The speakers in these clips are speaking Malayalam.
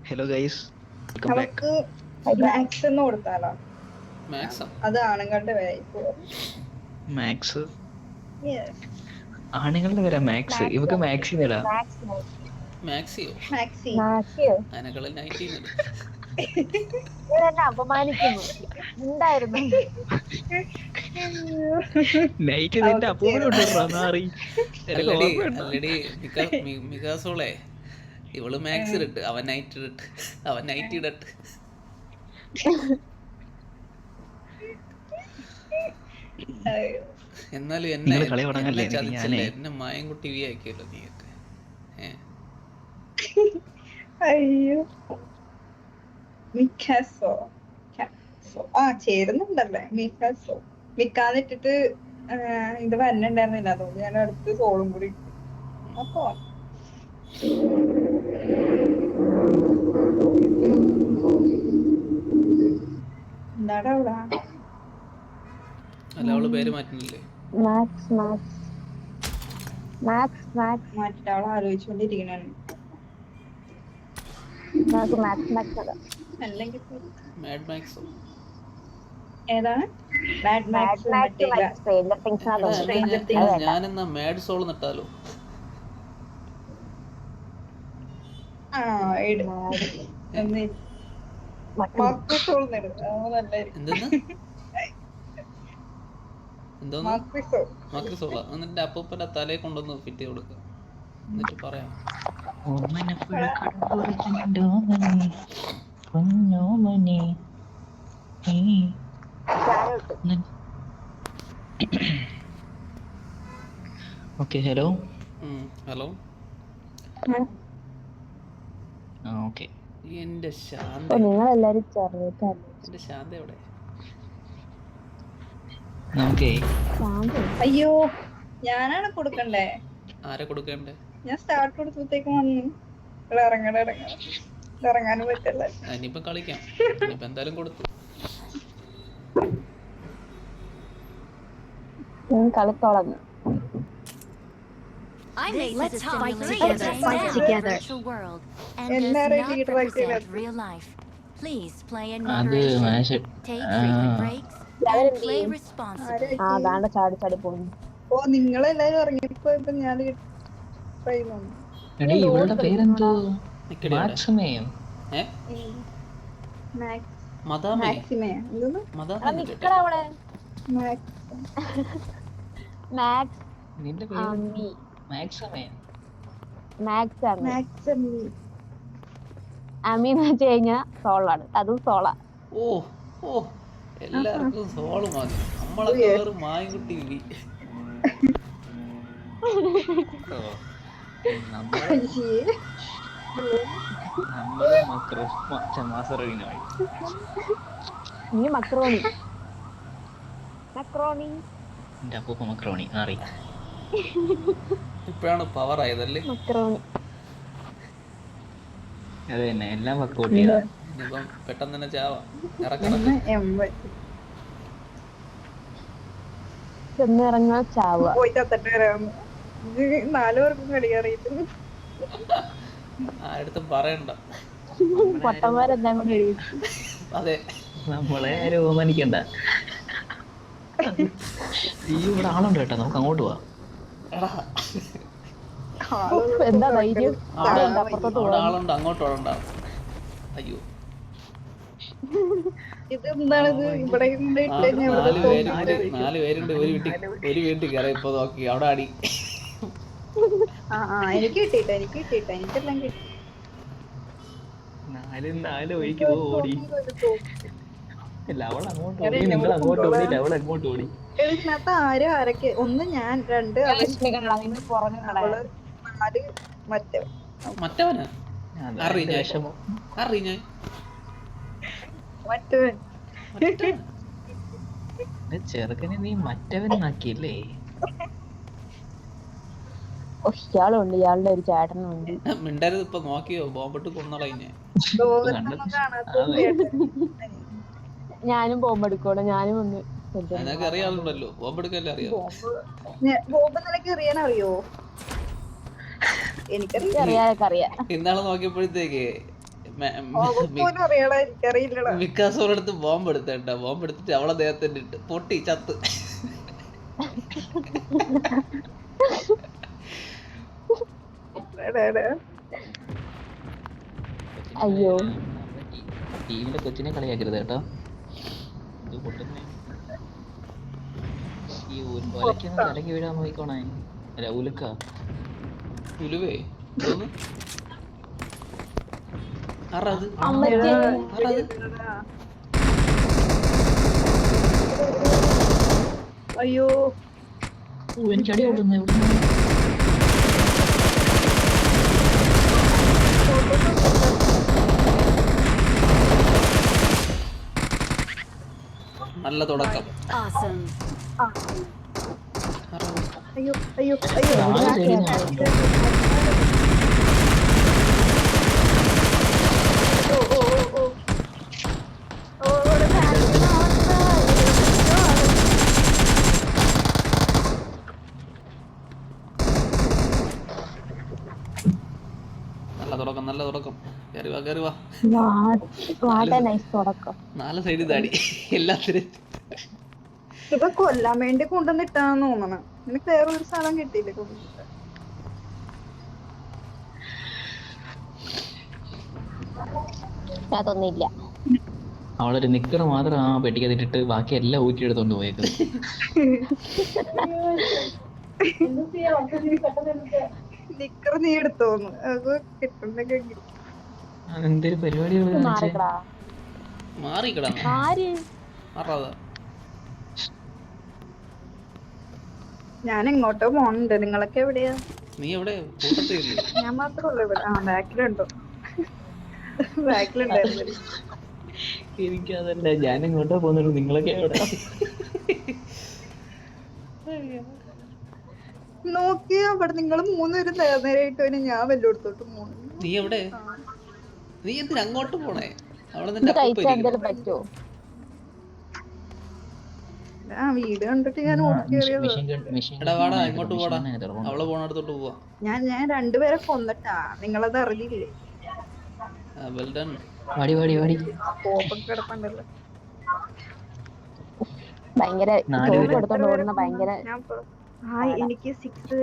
Hello guys, welcome back. നമുക്ക് മാക്സ് എന്ന് കൊടുത്താലോ? മാക്സോ? അത് ആണുങ്ങളുടെ പേരായിപ്പോ. മാക്സ് ആണുങ്ങളുടെ പേരാ മാക്സ്. ഇവക്ക് മാക്സി നേടാ. മാക്സിയോ? മാക്സി അതിനെക്കാളും 19 അപമാനിക്കുന്നു. ഉണ്ടായിരുന്നു നൈറ്റ് നിന്റെ അപ്പൂപ്പനോട്ടറി അല്ലടി മികാസോളെ, ഇവള് മാക്സ് ഇടട്ട്, അവൻ നൈറ്റ് ഇടട്ട്, അവൻ നൈറ്റ് ഇടട്ട്. എന്നാലും എന്നെ ചതിച്ചല്ലേ, എന്നെ മായൻകുട്ടി വി ആക്കിയല്ലോ നീയൊക്കെ. അയ്യോ, മിക്കാസോ ചേരുന്നുണ്ടല്ലേ? മിക്കാസോ മിക്കാതിട്ടിട്ട് ഇത് വരണ്ടായിരുന്നില്ല, അതുകൊണ്ട് ഞാൻ അടുത്ത് സോളും കൂടി അപ്പൊ എന്താടാ അവിടെ? അല്ല, അവള് പേര് മാറ്റുന്നില്ലേ? മാറ്റിട്ട് അവളെ ആലോചിച്ചോണ്ടിരിക്കണാണ്. അല്ലെങ്കിൽ മാഡ് മാക്സോ? ഏതാണ്? ഞാനെന്നാ മാഡ് സോൾ നട്ടാലോ? മക്രിസോള. എന്നിട്ട് അപ്പൂപ്പന്റെ തലയെ കൊണ്ടൊന്ന് ഫിറ്റ് ചെയ്ത് കൊടുക്കുക, എന്നിട്ട് പറയാം. Okay, hello. ഹലോ. ഓക്കെ. എന്റെ ശാന്ത, എന്റെ ശാന്ത എവിടെ? നമുക്കേ അയ്യോ, ഞാനാണ് കൊടുക്കണ്ടേ? ആരെ കൊടുക്കണ്ടേ? ഞാൻ സ്റ്റാർട്ട് കൊടുത്തത്തേക്കും വന്നു. ഇറങ്ങാനും പറ്റല്ല. ഇനിയിപ്പൊ കളിക്കാം. ഇനിയിപ്പൊ എന്തായാലും കൊടുത്തു. കളിത്തോളം Let's fight together. Fight together. എല്ലാരെയും ലീഡർ ആക്കിയത്. Please play in അത് moderation. Take frequent breaks and play responsibly. അതാണ്ട് ചാടി ചാടി പോകുന്നു. ഓ, നിങ്ങളെല്ലാരും ഇറങ്ങിയപ്പോ ഇപ്പൊ ഞാൻ എടീ, ഇവളുടെ പേരെന്തോ? നിക്കടി അവിടെ. മാക്സിമയോ? മദാമേ? മാക്സിമേ മദാമേ കേട്ടോ? നിക്കടാ അവിടെ. മാക്സ് നിന്റെ പേര് അമ്മി. മാക്സിമയോ? മാക്സ് അമ്മി. മാക്സിമി അമ്മി എന്ന് വെച്ച് കഴിഞ്ഞാ സോളാണ്, അതും സോള. ഓ ഓ, എല്ലാവർക്കും സോള് മതി. നമ്മളൊക്കെ വേറെ മായൻകുട്ടി വി. നീ മക്രോണി. മക്രോണി എന്റെ അപ്പൂപ്പ മക്രോണി അറി. ഇപ്പഴാണ് പവർ ആയതല്ലേ? മക്രോണി അത് തന്നെ, എല്ലാം വർക്കൗട്ട് ചെയ്താ. ഇനിയിപ്പം പെട്ടെന്ന് തന്നെ ചാവാം. ഇറക്കണം. ചെന്നിറങ്ങാ ചാവുക. പോയി തത്തിട്ട് വരാം. 4 പേർക്കും കളി അറിയത്തില്ല. ആരടുത്തും പറയണ്ട. പൊട്ടന്മാരെല്ലാം കൂടെ ഒരുമിച്ച്. അതെ, നമ്മളെ ആരും ഓമാനിക്കണ്ട. ഈ ഇവിടെ ആളുണ്ട് കേട്ടോ, നമുക്ക് അങ്ങോട്ട് പോവാം. എന്താ ധൈര്യം? അവിടെ ആളുണ്ട്, അങ്ങോട്ട് ഓടണ്ട. അയ്യോ, ഇതെന്താണിത്? ഇവിടെ 4 പേരുണ്ട് ഒരു വീട്ടിൽ കയറി. ഇപ്പൊ നോക്കി അവിടെ അടി. എനിക്ക് കിട്ടിട്ടോ, എനിക്കെല്ലാം കിട്ടി. 4 വഴിക്ക് ഓടി. അല്ല, അവൾ അങ്ങോട്ട് ഓടി, നിങ്ങൾ അങ്ങോട്ട് ഓടി, അവൾ അങ്ങോട്ട് ഓടി. ഇതിനകത്ത് ആരൊക്കെ? ഒന്ന് ഞാൻ, 2 അവള്, 4 മറ്റവനാ? മറ്റവൻ. ചെറുക്കനെ നീ മറ്റവനാക്കിയല്ലേ? ഇയാളുണ്ട്, ഇയാളുടെ ഒരു ചേട്ടനുണ്ട്. മിണ്ടരുത്. ഇപ്പൊ നോക്കിയോ, ബോംബിട്ട് കൊന്നളഞ്ഞെ. ഞാനും ബോംബെടുക്കണം. ഞാനും ഒന്ന് അതിനൊക്കെ അറിയാളുണ്ടല്ലോ, ബോംബെടുക്കല്ലേ അറിയാം. ബോംബ് നിനക്ക് എറിയാൻ അറിയോ? എനിക്കറിയാം ഇന്നാളെ നോക്കിയപ്പോഴത്തേക്ക് പോലും അറിയാടാ എനിക്കറിയില്ലടാ. മിക്കാസോടെ അടുത്ത് ബോംബ് എടുത്തേട്ടാ. ബോംബ് എടുത്തിട്ട് അവളെ ദേഹത്തിന്റെ ഇട്ട് പൊട്ടി ചത്ത്. അയ്യോ ടീമിന്റെ കൊച്ചിനെ കളിയാക്കരുത് കേട്ടോ. ഇത് പൊട്ടുന്നേ ഈ ഒലക്കൊന്ന് തലക്ക് വീഴാൻ നോക്കിക്കോണേ. അല്ല ഉലുക്ക ഉലുവേ എന്തോന്ന്? ആരാത്? അമ്മച്ചി ആരാത്? അയ്യോ എനിക്ക് അടി കൊള്ളുന്നു എവിടുന്ന്. നല്ല തുടക്കം. Awesome. ആരാത്? അയ്യോ അയ്യോ അയ്യോ. നാല് സൈഡിൽ നിന്ന് ഓ ഓ ഓ ഓ ഓ ഇവിടെ നല്ല തുടക്കം, നല്ല തുടക്കം. കയറി വാ, കയറി വാ. വാട്ട നൈസ് തുടക്കം. 4 സൈഡിൽ താടി എല്ലാത്തിനും. ഇപ്പൊ കൊല്ലാൻ വേണ്ടി കൊണ്ടുവന്നിട്ടാന്ന് തോന്നണം. നിനക്ക് വേറെ ഒരു സ്ഥലം കിട്ടിയില്ലേ കൊണ്ടുവന്നിട്ട്? അതൊന്നുമില്ല. അവളൊരു നിക്കർ മാത്രം ആ പെട്ടിക്കകത്തിട്ടിട്ട് ബാക്കി എല്ലാം ഊറ്റിയെടുത്തോണ്ട് പോയേക്കുന്നത്. നിക്കർ നീ എടുത്തോന്ന് അത് കിട്ടുന്നൊക്കെ എന്തൊരു പരിപാടികൾ മാറിക്കടാ. മാറിക്കടാ. ആര് ആരാതാ? ഞാൻ എങ്ങോട്ടോ പോണുണ്ട്. നിങ്ങളൊക്കെ എവിടെയാ? നീ എവിടെ? കൂട്ടത്തില്ലേ? ഞാൻ മാത്രമല്ല ഇവിടെ. ആ ബാക്കിലുണ്ടോ? ബാക്കിലുണ്ടായിരുന്നു. എനിക്കതല്ല, ഞാൻ എങ്ങോട്ടാ പോകുന്നുള്ളൂ. നിങ്ങളൊക്കെ എവിടെ? നോക്കിയാ അവിടെ നിങ്ങൾ 3 പേരും നേരായിട്ട് വരും. ഞാൻ വല്ലോടത്തോട്ട് പോണു. നീ എവിടെ? നീ എന്തിനാ അങ്ങോട്ട് പോണേ? അവിടെ ഇത് നിന്റെ അപ്പൂപ്പ കഴിച്ചാൽ ഇരിക്കുന്നു. എന്തെങ്കിലും പറ്റുമോ? ആ വീട് കണ്ടിട്ട് ഞാൻ ഓടിക്കേറിയത്. എടാ വാടാ, ഇങ്ങോട്ട് പോടാ. അവള് പോണടുത്തോട്ട് പോവാ. ഞാൻ 2 പേരെ കൊന്നിട്ടാ. നിങ്ങളത് അറിഞ്ഞില്ലേ? Well done. വാടി വാടി വാടി. കോപ്പൊക്കെ കിടപ്പുണ്ടല്ലോ. ഭയങ്കര ചോപ്പ് എടുത്തോണ്ട് ഓടുന്ന ഭയങ്കര എനിക്ക് 6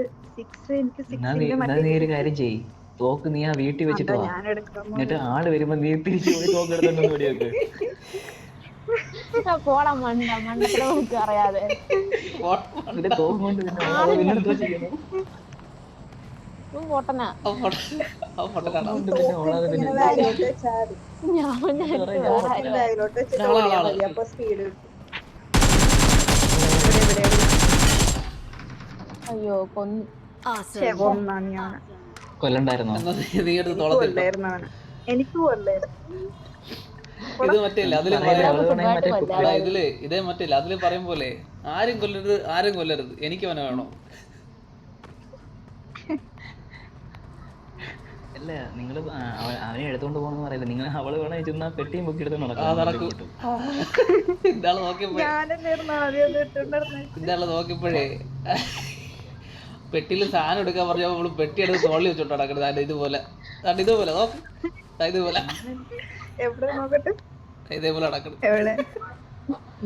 എനിക്ക് 6 എന്നാ നീ ഒരു കാര്യം ചെയ്യ്. തോക്ക് നീ ആ വീട്ടിൽ വെച്ചിട്ട് വാ. ഞാൻ എടുക്കാൻ എന്നിട്ട് ആള് വരുമ്പോ നീ തിരിച്ചു പോയി തോക്ക് എടുത്തോണ്ട് ഓടിയൊക്കെ. പോടാ മണ്ടത്തിനെ നമുക്ക് അറിയാതെ. എന്നിട്ട് തോക്ക് കൊണ്ട് പിന്നെ ആള് പിന്നെ എന്തോ ചെയ്യണം? പോട്ടനാ കൊണ്ട് പിന്നെ ഓടാതെ പിന്നെ ബാഗിലോട്ട് വെച്ചാൽ ഞാൻ ബാഗിലോട്ട് വെച്ചിട്ട് ഓടിയാൽ മതി. അപ്പൊ സ്പീഡ് കിട്ടും. അയ്യോ കൊന്നു. Awesome. കൊന്നാണ് ഞാൻ. കൊല്ലണ്ടായിരുന്നോ? എന്നാ നീ എടുത്ത് തോളത്തിട്ടോ. കൊല്ലായിരുന്നു അവനെ. എനിക്ക് കൊല്ലായിരുന്നു. ഇത് മറ്റേല്ല അതില് അവള് പറയാം. വേണേ മറ്റേ എടാ, ഇതേ മറ്റേല്ല അതില് പറയും പോലെ ആരും കൊല്ലരുത്, ആരും കൊല്ലരുത്, എനിക്ക് അവനെ വേണോ? അല്ല നിങ്ങള് അവനെ എടുത്തോണ്ട് പോകണമെന്ന് പറയില്ല. നിങ്ങൾ അവള് വേണേ ചെന്നാ പെട്ടിയും പൊക്കി എടുത്തോണ്ട് നടക്കും. ഇന്നാള് നോക്കിയപ്പോ ഞാനല്ലായിരുന്നു ആദ്യം അത് ഇട്ടുണ്ടായിരുന്നെ. ഇന്നാള് നോക്കിയപ്പോഴേ പെട്ടിയില് സാധനം എടുക്കാൻ പറഞ്ഞപ്പോ നമ്മള് പെട്ടി എടുത്ത് തോളി വെച്ചോണ്ട് നടക്കുന്നത്. അതിന്റെ ഇതുപോലെ ഇതുപോലെ നോക്ക്. ഇതുപോലെ എവിടെ നോക്കട്ടെ? ഇതേപോലെ നടക്കണം. എവിടെ?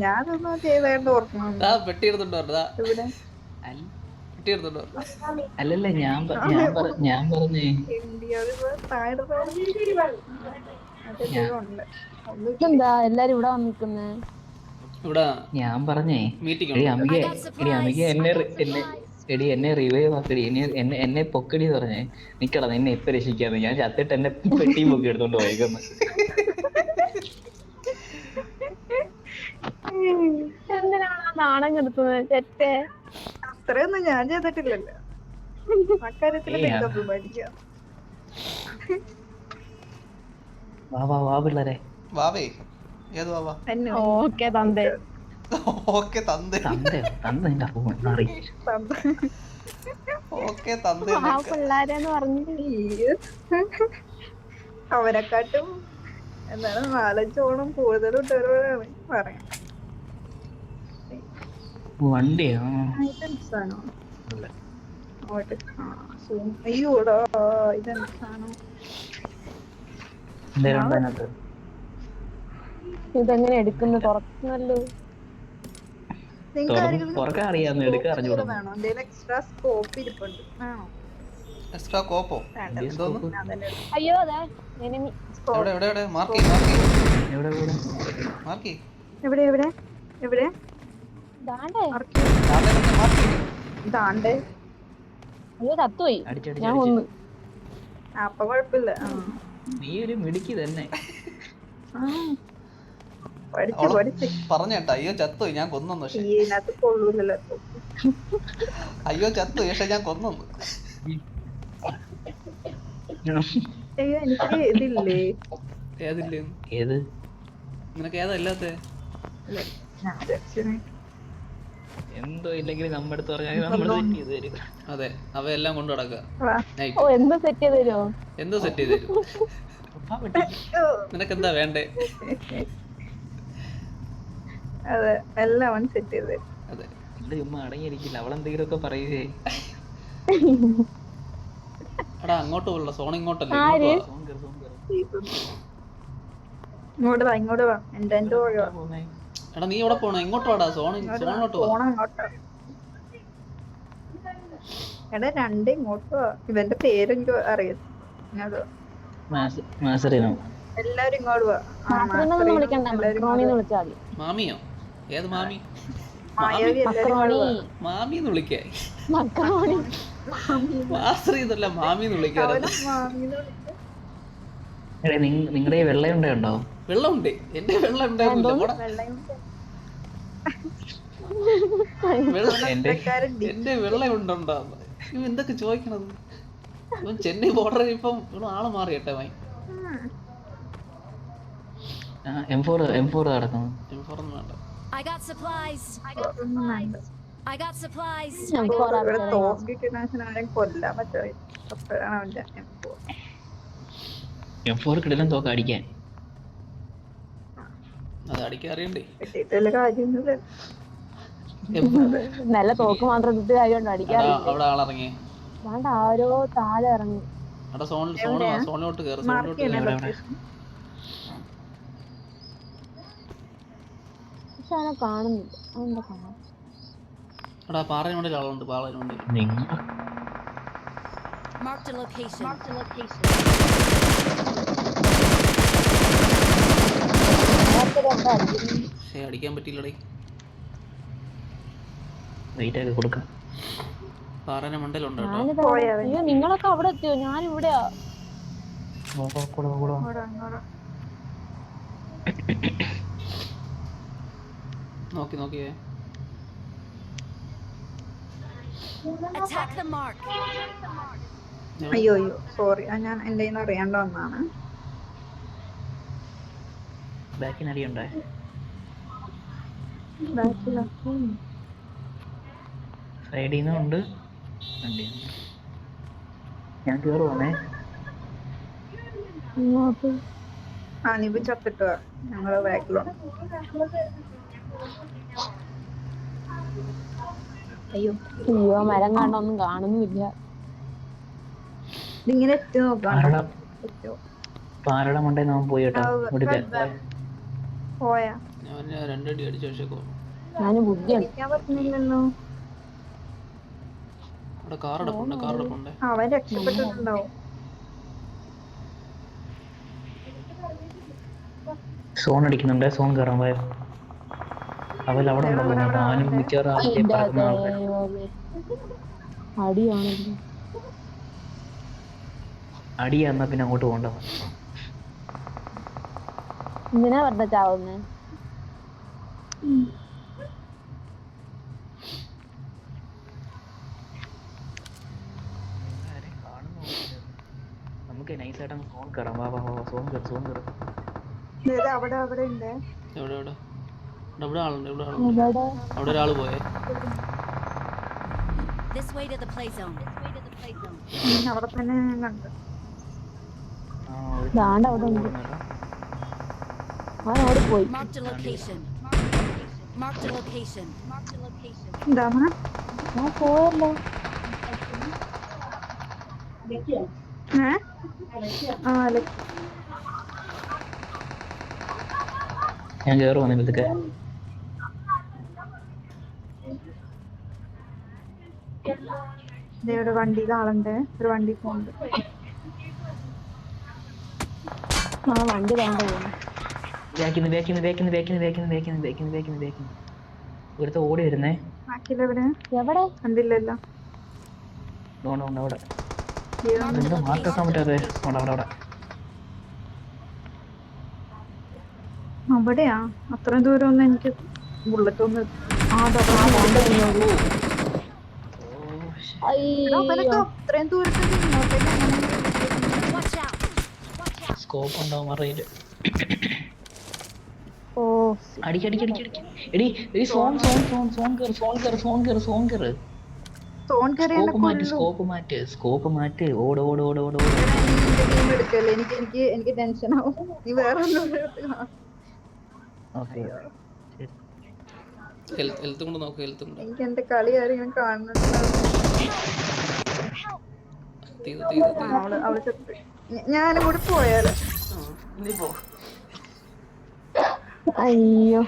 ഞാനൊന്നും ചെയ്തായിട്ട് ഓർക്കണം. പെട്ടി എടുത്തോണ്ട് പറഞ്ഞതാ. എവിടെ? പെട്ടി എടുത്തോണ്ട് പറഞ്ഞു. അല്ലല്ല ഞാൻ പറഞ്ഞേ ഇതെന്താ എല്ലാരും ഇവിടെ വന്നിരിക്കുന്നേ? ഇവിടെ ഞാൻ പറഞ്ഞേ മീറ്റിംഗ് എടി ഉണ്ട്. അമിക എന്നെ റിവൈവ് ആക്കടി, എന്നെ പൊക്കടി പറഞ്ഞേ. നിക്കടാ നിന്നെ ഇപ്പൊ രക്ഷിക്കാന്ന്. ഞാൻ ചത്തിട്ട് എന്നെ പെട്ടിയും പൊക്കി എടുത്തോണ്ട് പോയേക്കുന്നു. എന്തിനാണ് നാണം കെടുത്തുന്നത്? തെറ്റേ. അത്രയൊന്നും ഞാൻ ചെയ്തിട്ടില്ലല്ലോ. അക്കാര്യത്തില് നിങ്ങൾ അഭിമാനിക്കാം. വാ പിള്ളേരെ. വാവേ ഏത് വാവാ? ഓക്കെ തന്തേ. ഓക്കെ തന്തേ. തന്ത എന്റെ അപ്പൂപ്പൻ മാറി. ഓക്കെ തന്തേ. ആ പിള്ളേരെന്ന് പറഞ്ഞു അവരെക്കാട്ടും എന്താണ് 4-5 ഓണം കൂടുതലും ഇട്ടവരോടാണ് പറയാം. വണ്ടിയാ? ഐറ്റംസ് ആണോ? അങ്ങോട്ട് zoom. അയ്യോടാ ഇതെന്ത് സാധനം? എന്തേലും ഉണ്ടോ അതിനകത്ത്? ഇതെങ്ങനെ എടുക്കുന്നു തുറക്കുന്നല്ലോ. നിങ്ങൾക്ക് ആരെങ്കിലും തുറക്കാൻ അറിയാന്ന് എടുക്കാൻ scope അറിഞ്ഞൂടാ. എന്തെങ്കിലും വേണോ? എന്തെങ്കിലും എക്സ്ട്രാ സ്കോപ്പ് ഇരിപ്പുണ്ട് വേണോ? എക്സ്ട്രാ കോപ്പോ? വേണ്ട. എന്തോന്ന്? ഞാൻ തന്നെ എടുക്കാം. അയ്യോ അതെ എനിമി. എവിടെ എവിടെ എവിടെ മാർക്ക് എവിടെ എവിടെ? മാർക്ക് എവിടെ എവിടെ എവിടെ? ദാണ്ടേ. മാർക്ക് ഇതാണ്ട്. അയ്യോ ചത്തുപോയി. അടിച്ചടിച്ച് ഞാൻ അടിച്ച്. കൊന്നു. അപ്പൊ കുഴപ്പമില്ല. നീ ഒരു മിടുക്കി തന്നെ. പഠിച്ചു പഠിച്ച്. പറഞ്ഞേട്ടാ അയ്യോ ചത്തു ഞാൻ കൊന്നു. പക്ഷെ ഇതിനകത്ത് കൊള്ളൂലല്ലോ. അയ്യോ ചത്തു പക്ഷെ ഞാൻ കൊന്നു. അയ്യോ എനിക്ക് ഇതില്ലേ. ഏതില്ലേ? ഏത്? നിനക്ക് ഏതാ ഇല്ലാത്ത? ഞാൻ വിചാരിച്ചിന് എന്തോ ഇല്ലെങ്കിൽ നമ്മുടെ അടുത്ത് പറഞ്ഞാൽ നമ്മൾ സെറ്റ് ചെയ്ത് തരും. അതെ അവയെല്ലാം കൊണ്ട് നടക്കുക. വാ. ഓ എന്തോ സെറ്റ് ചെയ്ത് തരുമോ? എന്തോ സെറ്റ് ചെയ്ത് തരും. നിനക്ക് എന്താ വേണ്ടേ? അതെ എല്ലാം അവൻ സെറ്റ് ചെയ്ത് തരും. അതെ ഇവിടെ ചുമ്മാ അടങ്ങിയിരിക്കില്ല. അവളെന്തെങ്കിലും ഒക്കെ പറയുകയെ. എടാ അങ്ങോട്ട് പോലുള്ള സോൺ ഇങ്ങോട്ടല്ലേ? ആര്? ഇങ്ങോട്ട് വാ. സോൺ കേറ്, സോൺ കേറ്. ഇങ്ങോട്ട് വാ ഇങ്ങോട്ട് വാ. എന്റെ പോയോ പോന്നേ. എടാ നീ എവിടെ പോണ? ഇങ്ങോട്ട് വാടാ സോണിലോട്ട് വാ. പോണം അങ്ങോട്ട്. എടാ രണ്ട് ഇങ്ങോട്ട് വാ. ഇവന്റെ പേരെനിക്ക് അറിയാം. ഇങ്ങോട്ട് വാ. മാസറിനോ? എല്ലാരും ഇങ്ങോട്ട് വാ. മാസ്റ്ററിനൊന്നും വിളിക്കണ്ട, മക്രോണിന്ന് വിളിച്ചാൽ മതി. മാമിയോ? ഏത് മാമി? മായാവി എല്ലാരും മക്രോണി മാമിന്ന് വിളിക്കേ? മക്രോണി മാസ്റ്റർ ഇതല്ല മാമിന്ന് വിളിക്കാറ്. മാമീന്ന് വിളിക്കാം. എടേ നിങ്ങളുടെ വെള്ളയുണ്ട ഉണ്ടോ? വെള്ളമുണ്ട്. എന്റെ വെള്ളം ഉണ്ടായിരുന്നില്ല. എന്റെ എന്റെ വെള്ളം ഉണ്ടോ? ഇവൻ എന്തൊക്കെ ചോദിക്കണത്? ഇവൻ ചെന്നൈ ബോർഡറിൽ ഇപ്പം ഇവിടെ ആള് മാറിയട്ടെ വായി. M4 നടക്കുന്നു. M4 ഒന്നും വേണ്ട. I got supplies. ഒന്നും വേണ്ട. I got supplies. ഇവിടെ തോക്കിട്ട് ആരെയും കൊല്ലാൻ പറ്റുമോ? അപ്പോഴാണ് അവന്റെ M4 കിടലും തോക്ക അടിക്കാൻ. അത് അടിക്കാൻ അറിയണ്ടേ? കിട്ടിയിട്ട് വല്ല കാര്യമൊന്നുമില്ല. നല്ല തോക്ക് മാത്രം ഇട്ട് കാര്യമുണ്ട് അടിക്കാറ്. അവിടെ ആളിറങ്ങി. വേണ്ട ആരോ താഴെ ഇറങ്ങി. അവിടെ സോണിലോട്ട് കയറി. മാർക്ക് ചെയ്യണ ലൊക്കേഷൻ. പക്ഷെ അവനെ കാണുന്നില്ല. അതെന്താ കാണാൻ? അവിടെ പാറയുടെ മുകളിൽ ആളുണ്ട്. പാറയുടെ മുകളിൽ. നിങ്ങൾ Marked a location. പക്ഷേ അടിക്കാൻ പറ്റിയില്ലടേ. വെയിറ്റ് ഒക്കെ കൊടുക്കാം. പാറയുടെ മണ്ടയിലുണ്ട് കേട്ടോ. ഞാനിതാ അയ്യോ നിങ്ങളൊക്കെ അവിടെ എത്തിയോ? ഞാനിവിടെയാ. നോക്കിയേ. Attack the mark. അയ്യോ അയ്യോ സോറി. ഞാൻ എന്റെ കയ്യിൽ നിന്ന് അറിയാണ്ട് വന്നാണ്. ബാക്കിന് അടിയുണ്ടേ. സൈഡിൽ നിന്നും ഉണ്ട്. ഞാൻ കേറുവാണേ. നീ ചത്തിട്ട് ഞങ്ങള് ബാക്കിലാണ്. അയ്യോ അയ്യോ മരം കാണൊന്നും കാണുന്നില്ല. ഇതിങ്ങനെ എത്തി നോക്കാം. പാറയുടെ മണ്ടേ നാം പോയി കേട്ടോ. പോയാ ഞാൻ രണ്ടടി അടിച്ചു. പക്ഷേ ഞാൻ ബുദ്ധിയാണ്. വിളിക്കാൻ പറ്റുന്നില്ലല്ലോ. അവിടെ കാറടപ്പുണ്ട്. അവൻ രക്ഷപ്പെട്ടിട്ടുണ്ടാവും. സോൺ അടിക്കുന്നുണ്ട്. സോൺ കയറാൻ പോയോ? അവൻ അവിടെ ഉണ്ടല്ലോ. അവനും മിക്കവാറും അടിയാണല്ലോ. അടിയാന്നാ പിന്നെ അങ്ങോട്ട് പോകണ്ട. ഇങ്ങനെ പറഞ്ഞ ചാവുന്നേ. നമുക്ക് നൈസായിട്ട് സോൺ കയറാം. സോൺ കയറും. അവിടെ ഉണ്ട്. ഇവിടെ ആളുണ്ട്. അവിടെ ഒരാള് പോയേ. This way to the play zone. അവിടെ തന്നെ ഞാൻ കണ്ടു. ദാണ്ട അവിടെ ഉണ്ട്. അവൻ അവിടെ പോയി. Marked a location. എന്താ ഞാൻ പോയല്ലോ. ഏ? ആ അലക്സ്. ഞാൻ കേറുവാ നിലത്തൊക്കെ. ദേ ഒരു വണ്ടിയിൽ ആളുണ്ട്, ഒരു വണ്ടി പോകുന്നുണ്ട്. ആ വണ്ടി വേണ്ട പോകുന്നു. ഇവിടുത്തെ ഓടി വരുന്നേ. ബാക്കിയിലെവിടെ എവിടെ? കണ്ടില്ലല്ലോ. അവിടെ ഇതാണ്. എന്താ മാർക്കാൻ പറ്റാതെ. അവിടെ അവിടെയാ? അത്രയും ദൂരം ഒന്നും എനിക്ക് ബുള്ളറ്റ് ഒന്നും അയ്യോ അവനൊക്കെ അത്രയും ദൂരത്തേക്ക് ഇങ്ങോട്ടേക്ക് എങ്ങനെ Watch out! സ്കോപ്പ് ഉണ്ടാവും അറിയില്ല. ഓ അടിക്ക്. എടി സോൺ കേറ്. സോൺ കയറി എന്നെ കൊല്ലും. സ്കോപ്പ് മാറ്റ്. ഓട്. എന്റെ ടീം എടുക്കല്ലേ, എനിക്ക് ടെൻഷൻ ആവും. നീ വേറെ ഒന്നും ഓക്കെ. ഹെൽത്ത് കൊണ്ട് നോക്ക്, ഹെൽത്ത് കൊണ്ട്. എനിക്ക് എന്റെ കളി ആരെങ്കിലും കാണുന്നുണ്ടോ? അവള് ചെത്ത്. ഞാനും കൂടി പോയാലോ? നീ പോ. അയ്യോ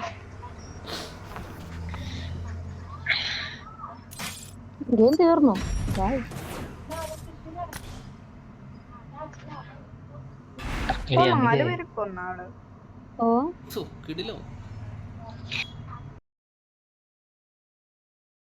ഗെയിം തീർന്നു. എടി 4 അമിതേ, പേര് കൊന്നാള്. ഓ കിടിലോ.